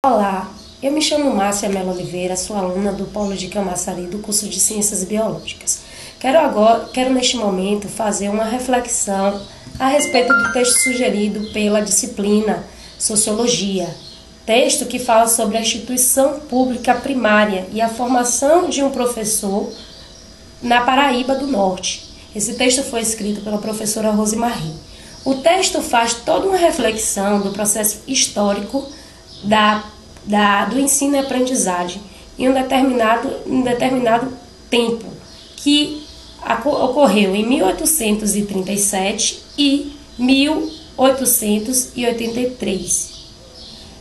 Olá, eu me chamo Márcia Mello Oliveira, sou aluna do Polo de Camaçari do curso de Ciências Biológicas. Quero neste momento fazer uma reflexão a respeito do texto sugerido pela disciplina Sociologia, texto que fala sobre a instituição pública primária e a formação de um professor na Paraíba do Norte. Esse texto foi escrito pela professora Rosemarie. O texto faz toda uma reflexão do processo histórico do ensino e aprendizagem em um determinado tempo, que ocorreu em 1837 e 1883.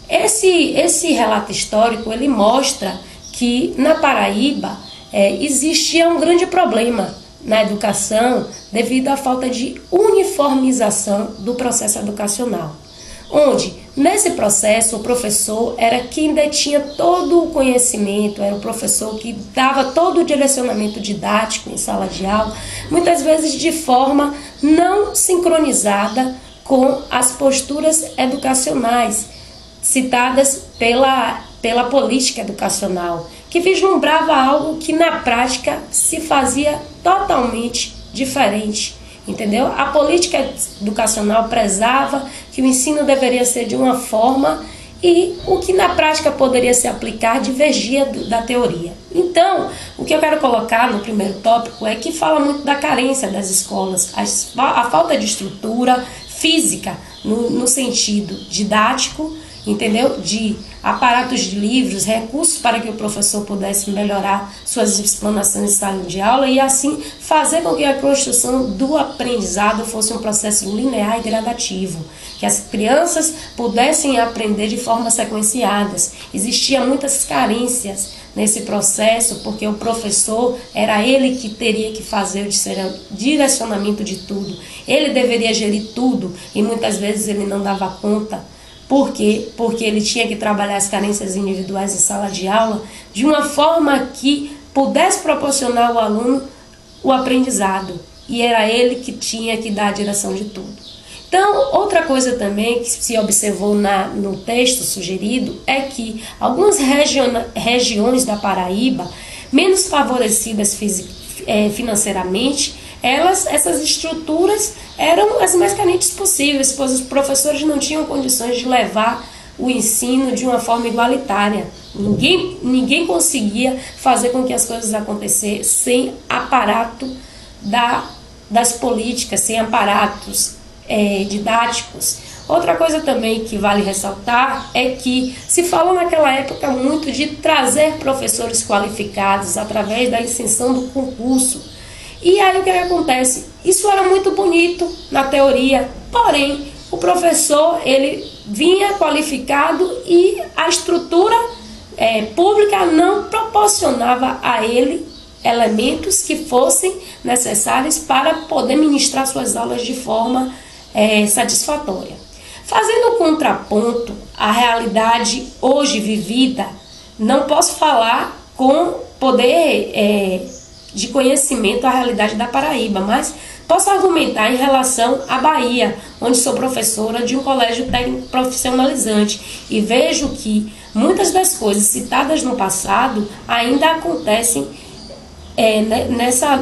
Esse relato histórico ele mostra que na Paraíba existia um grande problema na educação devido à falta de uniformização do processo educacional, onde nesse processo o professor era quem detinha todo o conhecimento, era o professor que dava todo o direcionamento didático em sala de aula, muitas vezes de forma não sincronizada com as posturas educacionais citadas pela política educacional, que vislumbrava algo que na prática se fazia totalmente diferente. Entendeu? A política educacional prezava que o ensino deveria ser de uma forma e o que na prática poderia se aplicar divergia da teoria. Então, o que eu quero colocar no primeiro tópico é que fala muito da carência das escolas, a falta de estrutura física no sentido didático, entendeu? De aparatos de livros, recursos para que o professor pudesse melhorar suas explanações em sala de aula e assim fazer com que a construção do aprendizado fosse um processo linear e gradativo, que as crianças pudessem aprender de forma sequenciadas. Existiam muitas carências nesse processo, porque o professor era ele que teria que fazer o direcionamento de tudo, ele deveria gerir tudo e muitas vezes ele não dava conta. Por quê? Porque ele tinha que trabalhar as carências individuais em sala de aula de uma forma que pudesse proporcionar ao aluno o aprendizado. E era ele que tinha que dar a direção de tudo. Então, outra coisa também que se observou no texto sugerido é que algumas regiões da Paraíba, menos favorecidas financeiramente, essas estruturas eram as mais carentes possíveis, pois os professores não tinham condições de levar o ensino de uma forma igualitária. Ninguém conseguia fazer com que as coisas acontecessem sem aparato das políticas, sem aparatos didáticos. Outra coisa também que vale ressaltar é que se falou naquela época muito de trazer professores qualificados através da extensão do concurso. E aí o que acontece? Isso era muito bonito na teoria, porém o professor ele vinha qualificado e a estrutura pública não proporcionava a ele elementos que fossem necessários para poder ministrar suas aulas de forma satisfatória. Fazendo um contraponto à realidade hoje vivida, não posso falar com poder de conhecimento à realidade da Paraíba, mas posso argumentar em relação à Bahia, onde sou professora de um colégio técnico profissionalizante e vejo que muitas das coisas citadas no passado ainda acontecem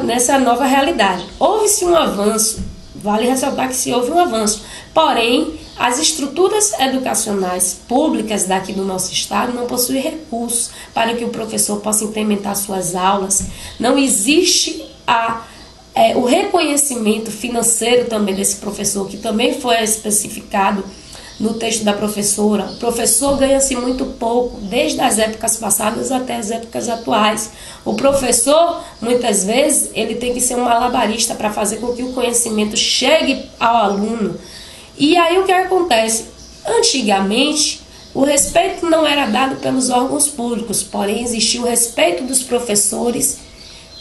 nessa nova realidade. Houve-se um avanço, vale ressaltar que se houve um avanço, porém as estruturas educacionais públicas daqui do nosso estado não possuem recursos para que o professor possa implementar suas aulas. Não existe o reconhecimento financeiro também desse professor, que também foi especificado no texto da professora. O professor ganha-se muito pouco, desde as épocas passadas até as épocas atuais. O professor, muitas vezes, ele tem que ser um malabarista para fazer com que o conhecimento chegue ao aluno. E aí o que acontece? Antigamente, o respeito não era dado pelos órgãos públicos, porém existia o respeito dos professores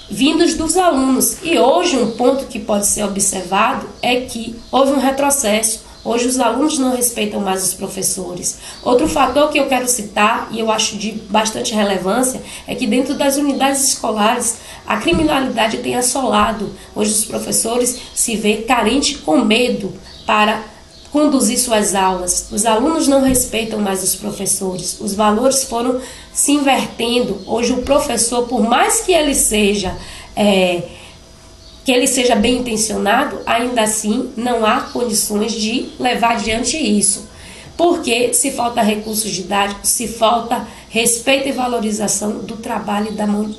vindos dos alunos. E hoje um ponto que pode ser observado é que houve um retrocesso. Hoje os alunos não respeitam mais os professores. Outro fator que eu quero citar, e eu acho de bastante relevância, é que dentro das unidades escolares a criminalidade tem assolado. Hoje os professores se veem carentes com medo para conduzir suas aulas. Os alunos não respeitam mais os professores. Os valores foram se invertendo. Hoje o professor, por mais que ele seja bem intencionado, ainda assim não há condições de levar adiante isso. Porque se falta recursos didáticos, se falta respeito e valorização do trabalho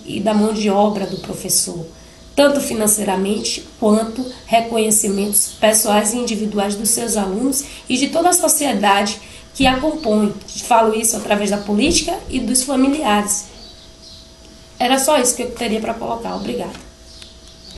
e da mão de obra do professor, tanto financeiramente quanto reconhecimentos pessoais e individuais dos seus alunos e de toda a sociedade que a compõe. Falo isso através da política e dos familiares. Era só isso que eu teria para colocar. Obrigada.